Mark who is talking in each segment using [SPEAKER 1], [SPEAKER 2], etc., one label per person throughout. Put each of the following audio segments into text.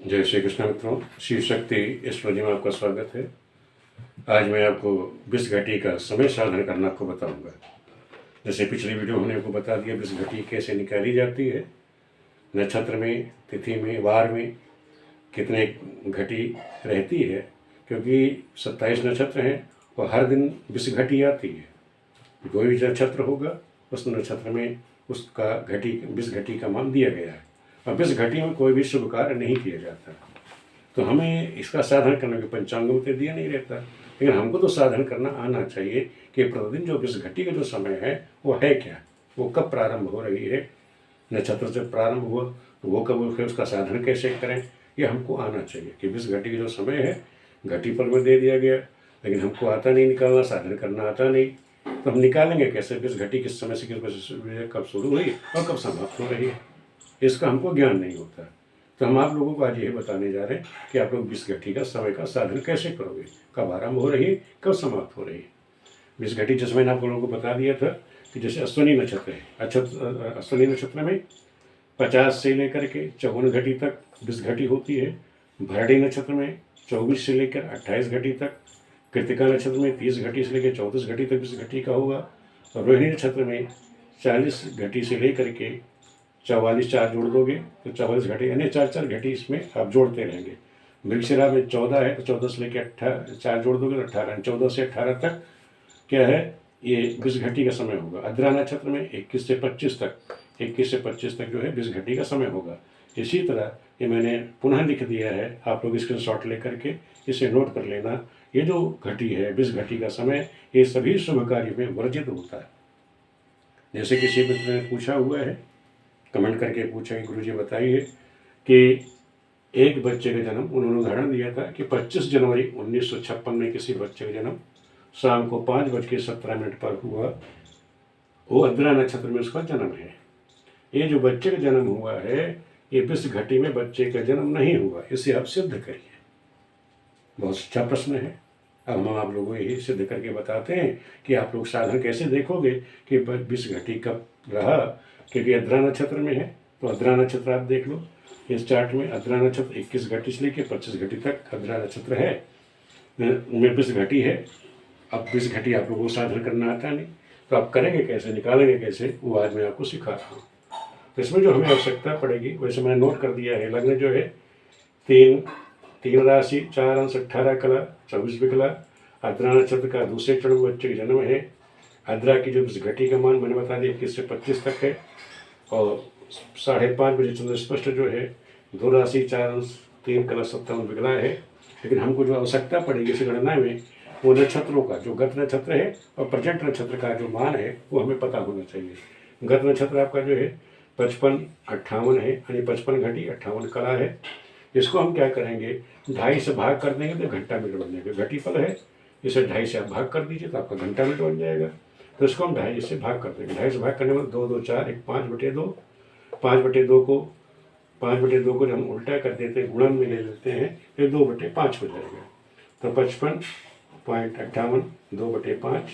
[SPEAKER 1] जय श्री कृष्ण मित्रों, शिव शक्ति एस्ट्रोलॉजी में आपका स्वागत है। आज मैं आपको विष घटी का समय साधन करना आपको बताऊंगा। जैसे पिछली वीडियो हमने आपको बता दिया विष घटी कैसे निकाली जाती है, नक्षत्र में, तिथि में, वार में कितने घटी रहती है, क्योंकि 27 नक्षत्र हैं और हर दिन विष घटी आती है। कोई भी नक्षत्र होगा उस नक्षत्र में उसका घटी विष घटी का मान दिया गया है और विष घटी में कोई भी शुभ कार्य नहीं किया जाता। तो हमें इसका साधन करने के पंचांग में तो दिया नहीं रहता, लेकिन हमको तो साधन करना आना चाहिए कि प्रतिदिन जो विष घटी का जो समय है वो है क्या, वो कब प्रारंभ हो रही है, नक्षत्र से प्रारंभ हुआ तो वो कब, फिर उसका साधन कैसे करें, ये हमको आना चाहिए कि विष घटी का जो समय है घटी पर में दे दिया गया, लेकिन हमको आता नहीं निकालना, साधन करना आता नहीं, तो हम निकालेंगे कैसे विष घटी किस समय से किस बजे कब शुरू हुई और कब समाप्त हो रही है, इसका हमको ज्ञान नहीं होता। तो हम आप लोगों को आज यही बताने जा रहे हैं कि आप लोग विष घटी का समय का साधन कैसे करोगे, कब आरंभ हो रही है, कब समाप्त हो रही है। विष घटी जिस मैंने आप लोगों को बता दिया था कि जैसे अश्विनी नक्षत्र है, अच्छा अश्विनी नक्षत्र में 50 से लेकर के 54 घटी तक विष घटी होती है। भरणी नक्षत्र में 24 से लेकर 28 घटी तक, कृतिका नक्षत्र में 30 घटी से लेकर 34 घटी तक विष घटी का होगा, और रोहिणी नक्षत्र में 40 घटी से लेकर के 44, 4 जोड़ दोगे तो 44 घटी, यानी 4 घटी इसमें आप जोड़ते रहेंगे। मृगशिरा में 14 है तो 14 से लेकर 18, 4 जोड़ दोगे तो 18, 14 से 18 तक क्या है, ये विष घटी का समय होगा। अद्रा नक्षत्र में 21 से 25 तक, 21 से 25 तक जो है विष घटी का समय होगा। इसी तरह ये मैंने पुनः लिख दिया है, आप लोग स्क्रीनशॉट लेकर के इसे नोट कर लेना। ये जो घटी है विष घटी का समय, ये सभी शुभ कार्य में वर्जित होता है। जैसे किसी मित्र ने पूछा हुआ है, कमेंट करके पूछा कि गुरुजी बताइए कि एक बच्चे का जन्म, उन्होंने उदाहरण दिया था कि 25 जनवरी 1956 में किसी बच्चे का जन्म शाम को 5:17 पर हुआ, वो अद्रा नक्षत्र में उसका जन्म है। ये जो बच्चे का जन्म हुआ है ये विष घटी में बच्चे का जन्म नहीं हुआ, इसे आप सिद्ध करिए। बहुत अच्छा प्रश्न है। अब हम आप लोगों को यही सिद्ध करके बताते हैं कि आप लोग साधन कैसे देखोगे कि विष घटी कब रहा, क्योंकि अद्रा नक्षत्र में है तो अद्रा नक्षत्र आप देख लो इस चार्ट में। अद्रा नक्षत्र 21 घटी से लेकर 25 घटी तक अद्रा नक्षत्र है, उनमें विष घटी है। अब विष घटी आप लोगों को साधन करना आता नहीं, तो आप करेंगे कैसे, निकालेंगे कैसे, वो आज मैं आपको सिखा रहा हूँ। तो इसमें जो हमें आवश्यकता पड़ेगी, वैसे मैंने नोट कर दिया है। लग्न जो है 3 राशि 4 अंश 18 कला 24 विकला। अद्रा नक्षत्र का दूसरे चरण में बच्चे का जन्म है। अद्रा की जो घटी का मान मैंने बता दिया 21 से 25 तक है, और 5:30 बजे चंद्र स्पष्ट जो है 2 राशि 4 अंश 3 कला 57 विकला है। लेकिन हमको जो आवश्यकता पड़ेगी इस गणना में, वो नक्षत्रों का जो गत नक्षत्र है और प्रजेंट नक्षत्र का जो मान है वो हमें पता होना चाहिए। गत नक्षत्र आपका जो है 55 58 है, यानी 55 घटी 58 कला है। इसको हम क्या करेंगे, 2.5 से भाग कर देंगे तो घंटा मिनट बन जाएगा। घटी फल है, इसे 2.5 से आप भाग कर दीजिए तो आपका घंटा मिनट बन जाएगा। तो इसको हम 2.5 से भाग कर देंगे। 2.5 से भाग करने में 2 2 4 1 5/2, 5/2 को जब हम उल्टा कर देते हैं, गुणन में ले लेते हैं, फिर 2/5 हो जाएगा। तो 55.58 2/5,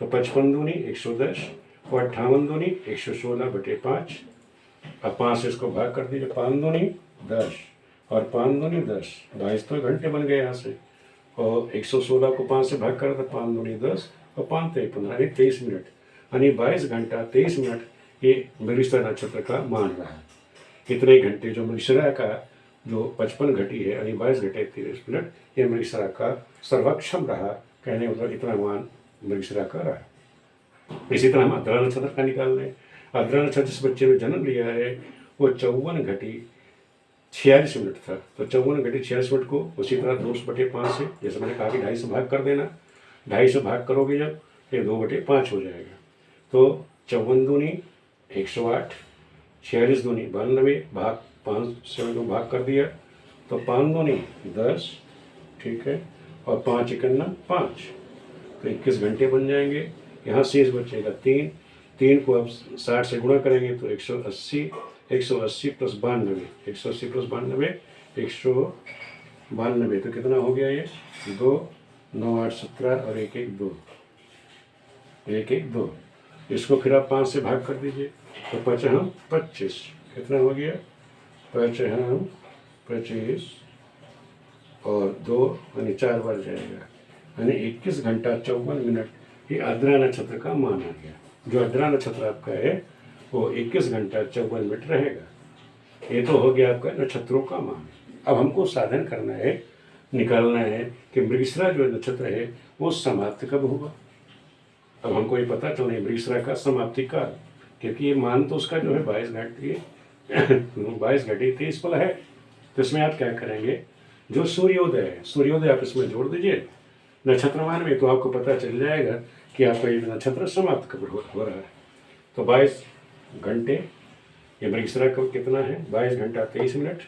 [SPEAKER 1] तो 55 दूनी 110 और 58 दूनी 116/5। अब 5 से इसको भाग कर दीजिए, 5 दूनी 10 और 5 दूनी 10, 22 तो घंटे बन गए यहाँ से। और 116 को 5 से भाग कर तो 5 दूनी 10 और 5 3 15, 23 मिनट, यानी 22 घंटा 23 मिनट ये मृगशिरा नक्षत्र का मान रहा है। इतने घंटे जो मृगशिरा का जो 55 घटी है, यानी 22 घंटे 23 मिनट, ये मृगशिरा का सर्वक्षम रहा, कहने मतलब इतना मान मृगशिरा का रहा। इसी तरह हम अद्रा नक्षत्र का निकाल लें। अद्रा नक्षत्र जिस बच्चे ने जन्म लिया है वो 54 घटी 46 मिनट था, तो 54 घटी 46 मिनट को उसी तरह 2/5 से, जैसे मैंने कहा कि 2.5 से भाग कर देना। 2.5 से भाग करोगे जब, ये 2/5 हो जाएगा। तो 54 दूनी 108, 46 दूनी 92, भाग 5 से को भाग कर दिया तो 5 दूनी 10, ठीक है, और 5 51 5, तो 21 घंटे बन जाएंगे। यहाँ शेष बचेगा 3 को अब 60 से गुणा करेंगे तो 180 प्लस 92, 180 प्लस 92 192, तो कितना हो गया ये 2 9 8 17 और 1 1 2, 1 1 2। इसको फिर आप 5 से भाग कर दीजिए तो 5 हम 25, कितना हो गया 5 हम 25 और 2 यानी 4 बार जाएगा, यानी 21 घंटा 54 मिनट। ये आर्द्रा नक्षत्र का मान आ गया। जो आर्द्रा नक्षत्र आपका है वो 21 घंटा 54 मिनट रहेगा। ये तो हो गया आपका नक्षत्रों का मान। अब हमको साधन करना है, निकालना है कि मृगशिरा जो नक्षत्र है वो समाप्त कब होगा। अब हमको ये पता चलना है मृगशिरा का समाप्ति काल, क्योंकि ये मान तो उसका जो है 22 घंटे 22 घंटे 23 पल है। तो इसमें आप क्या करेंगे, जो सूर्योदय है सूर्योदय आप इसमें जोड़ दीजिए नक्षत्रमान में, तो आपको पता चल जाएगा कि आपका ये नक्षत्र समाप्त कब हो रहा है। तो 22 घंटे ये मृगशिरा का कितना है, 22 घंटा 23 मिनट।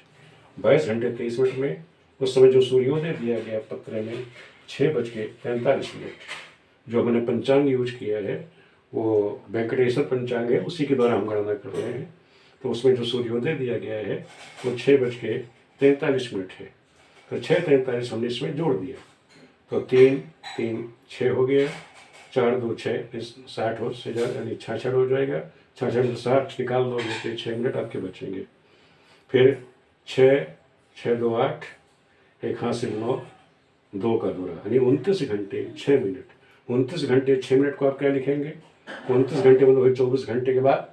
[SPEAKER 1] 22 घंटे 23 मिनट में उस समय जो सूर्योदय दिया गया पत्र में 6:43 मिनट। जो हमने पंचांग यूज किया है वो वेंकटेश्वर पंचांग है, उसी के द्वारा हम गणना कर रहे हैं। तो उसमें जो सूर्योदय दिया गया है वो 6:43 मिनट है। तो 6:43 हमने इसमें जोड़ दिया, तो 3 3 6 हो गया, 4 2 6 60 हो से यानी 66 हो जाएगा। 66 में 60 निकाल दोगे तो 6 मिनट आपके बचेंगे। फिर 6 6 2 8, 1 हाथ से 9, 2 का दूरा यानी 29 घंटे 6 मिनट। 29 घंटे 6 मिनट को आप क्या लिखेंगे, 29 घंटे मतलब 24 घंटे के बाद।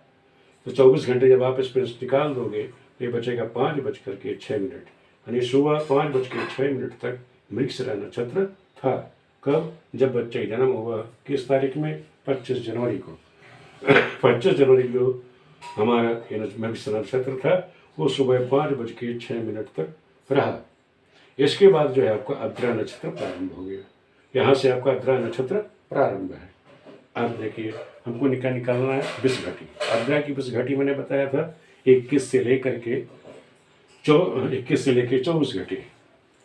[SPEAKER 1] तो 24 घंटे जब आप इस पर निकाल दोगे तो ये बचेगा 5:06 मिनट, यानी सुबह 5:06 तक मृगशिरा नक्षत्र था। कब, जब बच्चे का जन्म हुआ। किस तारीख में, 25 जनवरी को। 25 जनवरी को हमारा मृगशिरा नक्षत्र था, वो सुबह 5:06 तक रहा। इसके बाद जो है आपका आर्द्रा नक्षत्र प्रारंभ हो गया। यहाँ से आपका आर्द्रा नक्षत्र प्रारंभ है। अब देखिए हमको निकालना है विषघटी। आर्द्रा की विषघटी मैंने बताया था 21 से लेकर के 24 घटी।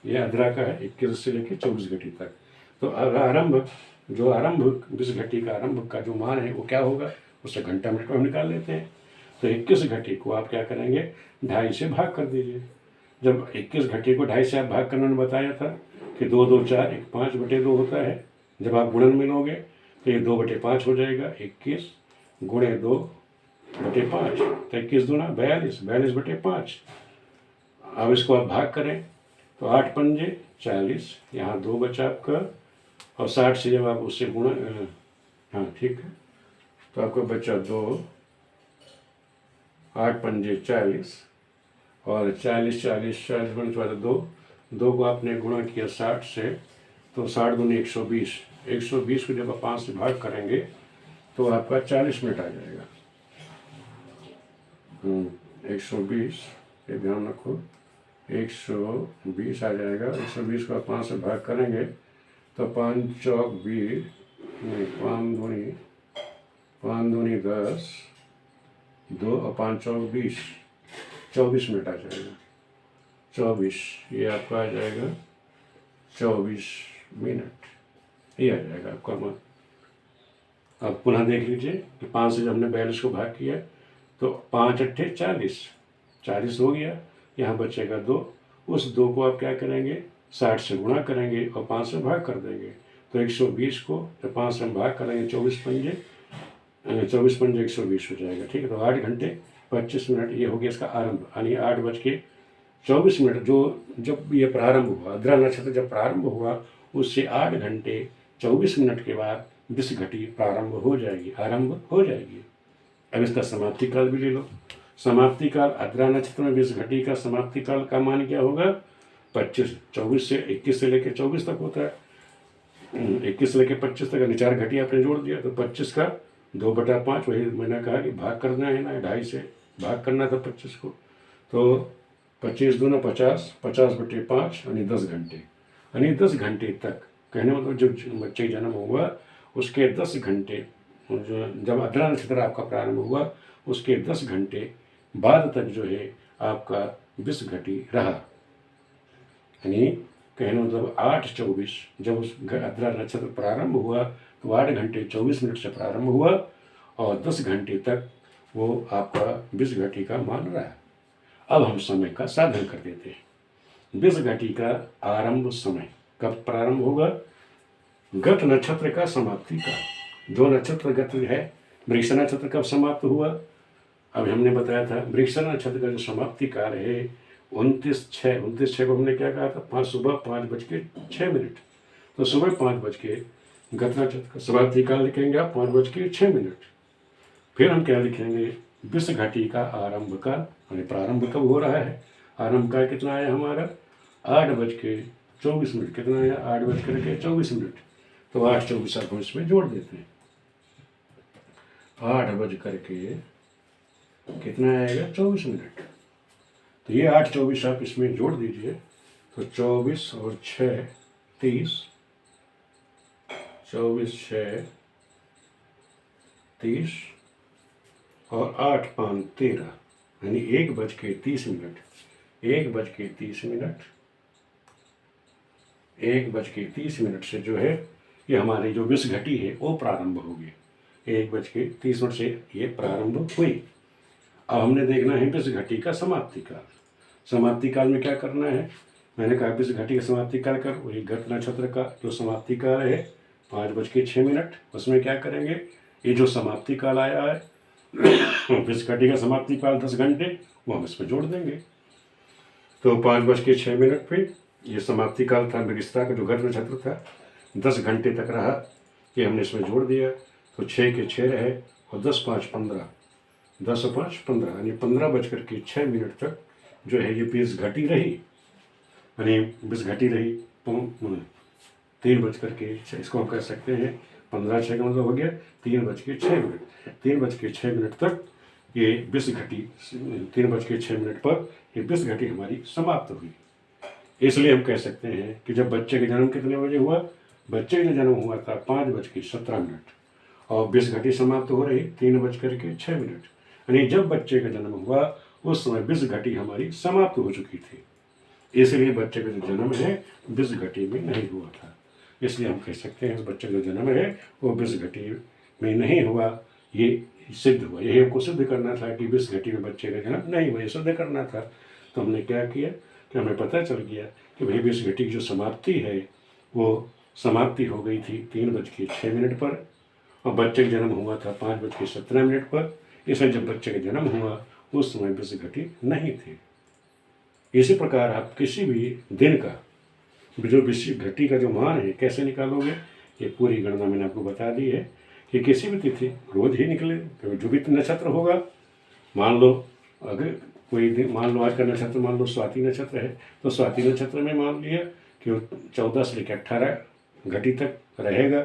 [SPEAKER 1] ये आर्द्रा का है 21 से लेकर 24 घटी तक। तो आरंभ विषघटी का आरंभ का जो मान है वो क्या होगा, उससे घंटा मिनट को हम निकाल लेते हैं। तो 21 घटी को आप क्या करेंगे, 2.5 से भाग कर दीजिए। जब 21 घटी को 2.5 से आप भाग करने में बताया था कि 2 2 4 1 5/2 होता है। जब आप गुणन में लोगे तो ये 2/5 हो जाएगा। 21 गुणे 2/5 तो 21 दूना 42, 42/5। अब इसको आप भाग करें तो 8 पंजे 40, यहाँ 2 बचा आपका, और 60 से जब आप उससे गुणा, हाँ ठीक है, तो आपका बचा 2, 8 पंजे 40, और 40 40 40 गुणे 2 को आपने गुणा किया 60 से, तो 60 दूनी 120। 120 को जब आप 5 से भाग करेंगे तो आपका 40 मिनट आ जाएगा। 120, ये ध्यान रखो, 120 आ जाएगा। 120 को आप 5 से भाग करेंगे तो 5 चौक 20, 5 दूनी 10, 2 और 5 चौक 20, 24 मिनट आ जाएगा। 24, ये आपका आ जाएगा 24 मिनट, ये आ जाएगा आपका मान। अब पुनः देख लीजिए कि 5 से जब हमने 42 को भाग किया तो 5 अट्ठे 40, 40 हो गया। यहाँ बचेगा 2, उस 2 को आप क्या करेंगे, 60 से गुणा करेंगे और 5 से भाग कर देंगे। तो 120 को जब 5 से हम भाग करेंगे 24 पंजे 120 हो जाएगा। ठीक है, तो 8 घंटे 25 मिनट ये हो गया इसका आरंभ, यानी 8:24 जो जब ये प्रारंभ हुआ, आर्द्रा नक्षत्र जब प्रारंभ हुआ उससे 8 घंटे 24 मिनट के बाद विषघटी प्रारंभ हो जाएगी, आरंभ हो जाएगी। अब इसका समाप्ति काल भी ले लो। समाप्ति काल आर्द्रा नक्षत्र में विषघटी का समाप्ति काल का मान क्या होगा, 24 से 21 से लेकर 24 तक होता है। 21 से लेकर 25 तक, यानी 4 घटी आपने जोड़ दिया तो 25 का 2/5, वही मैंने कहा कि भाग करना है ना, 2.5 से भाग करना था 25 को। तो 25 दूना 50, 50/5 यानी 10 घंटे, यानी 10 घंटे तक, कहने मतलब जब बच्चे जन्म हुआ उसके 10 घंटे, जब आर्द्रा नक्षत्र आपका प्रारंभ हुआ उसके 10 घंटे बाद तक जो है आपका विषघटी रहा। यानी कहने मतलब 8:24, जब उस आर्द्रा नक्षत्र प्रारंभ हुआ तो 8 घंटे 24 मिनट से प्रारंभ हुआ और 10 घंटे तक वो आपका विषघटी का मान रहा। अब हम समय का साधन कर देते हैं। विषघटी का आरंभ समय कब प्रारंभ होगा, गत नक्षत्र का समाप्ति का। जो नक्षत्र गत है, मृगशिरा नक्षत्र कब समाप्त हुआ, अब हमने बताया था मृगशिरा नक्षत्र का जो समाप्ति काल है 29/6 को हमने क्या कहा था, सुबह 5:06। तो सुबह 5 बज के घट नक्षत्र का समाप्ति काल लिखेंगे आप 5:06। फिर हम क्या लिखेंगे, विष घटी का आरंभ काल, यानी प्रारंभ कब हो रहा है। आरंभ काल कितना आया हमारा, 8:24। कितना आया, 8:24। तो 8:24 आप हम इसमें जोड़ देते हैं। 8 कितना आएगा, 24। तो ये 8:24 आप इसमें जोड़ दीजिए। तो 24 और 6 30, 24 6 30 और 8 5 13, यानी 1:30। 1:30, 1:30 से जो है ये हमारी जो विष घटी है वो प्रारंभ होगी। 1:30 से ये प्रारंभ हुई। अब हमने देखना है विष घटी का समाप्ति काल। समाप्ति काल में क्या करना है, मैंने कहा विष घटी का समाप्ति काल कर, वही घट नक्षत्र का जो समाप्ति काल है 5:06, उसमें क्या करेंगे, ये जो समाप्ति काल आया है विष घटी का समाप्ति काल 10 घंटे, वो हम इसमें जोड़ देंगे। तो 5:06 पे ये समाप्ति काल था मृगशिरा का जो घट नक्षत्र था, 10 घंटे तक रहा, ये हमने इसमें जोड़ दिया। तो 6 के 6 रहे और 10 5 15, 10 और 5 15, यानी 15:06 तक जो है ये विष घटी रही, यानी विष घटी रही 3:06, इसको हम कह सकते हैं 15/6 का मतलब हो गया 3:06। 3:06 तक ये विष घटी, 3:06 पर ये विष घटी हमारी समाप्त हुई। इसलिए हम कह सकते हैं कि जब बच्चे का जन्म कितने बजे हुआ, बच्चे का जन्म हुआ था 5:17 और विष घटी समाप्त हो रही 3:06, यानी जब बच्चे का जन्म हुआ उस समय विष घटी हमारी समाप्त हो चुकी थी। इसलिए बच्चे का जो जन्म है विष घटी में नहीं हुआ था। इसलिए हम कह सकते हैं बच्चे का जो जन्म है वो विष घटी में नहीं हुआ, ये सिद्ध हुआ। यही हमको सिद्ध करना था कि विष घटी में बच्चे का जन्म नहीं हुआ, ये सिद्ध करना था। तो हमने क्या किया कि हमें पता चल गया कि भाई विष घटी की जो समाप्ति है वो समाप्ति हो गई थी 3:06 पर और बच्चे का जन्म हुआ था 5:17 पर। इसलिए जब बच्चे का जन्म हुआ उस समय विष घटी नहीं थी। इसी प्रकार आप किसी भी दिन का जो विष घटी का जो मान है कैसे निकालोगे, ये पूरी गणना मैंने आपको बता दी है कि किसी भी तिथि रोज ही निकले। जो भी नक्षत्र होगा, मान लो अगर कोई दिन, मान लो आज का नक्षत्र मान लो स्वाति नक्षत्र है, तो स्वाति नक्षत्र में मान लिया कि वो 14 से लेकर 18 घटी तक रहेगा,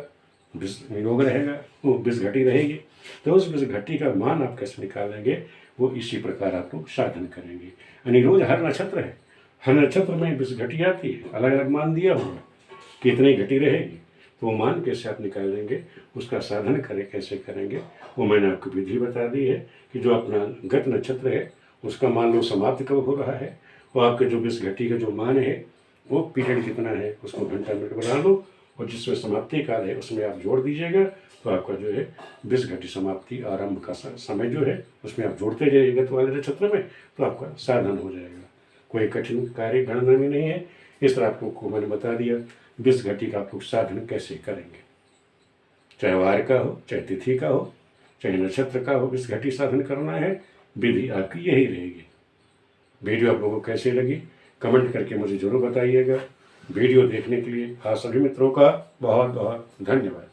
[SPEAKER 1] योग रहेगा, वो विष घटी रहेगी। तो उस विष घटी का मान आप कैसे निकालेंगे, वो इसी प्रकार आप लोग साधन करेंगे। यानी रोज हर नक्षत्र है, हर नक्षत्र में विष घटी आती है, अलग अलग मान दिया होगा कितनी घटी रहेगी, तो वो मान कैसे आप निकालेंगे, उसका साधन कैसे करेंगे, वो मैंने आपको विधि बता दी है कि जो अपना गत नक्षत्र है उसका मान लो समाप्त कब हो रहा है, वो आपके जो विष घटी का जो मान है वो पीरियड कितना है उसको घंटा मिनट बना लो और जिसमें समाप्ति काल है उसमें आप जोड़ दीजिएगा। तो आपका जो है विष घटी समाप्ति आरंभ का समय जो है उसमें आप जोड़ते जाइएगा गत वाले नक्षत्र में, तो आपका साधन हो जाएगा। कोई कठिन कार्य गणना में नहीं है। इस तरह आपको मैंने बता दिया विष घटी का आप लोग साधन कैसे करेंगे, चाहे वार का हो, चाहे तिथि का हो, चाहे नक्षत्र का हो, विष घटी साधन करना है, विधि आपकी यही रहेगी। वीडियो आप लोगों को कैसी लगी कमेंट करके मुझे जरूर बताइएगा। वीडियो देखने के लिए आप सभी मित्रों का बहुत बहुत धन्यवाद।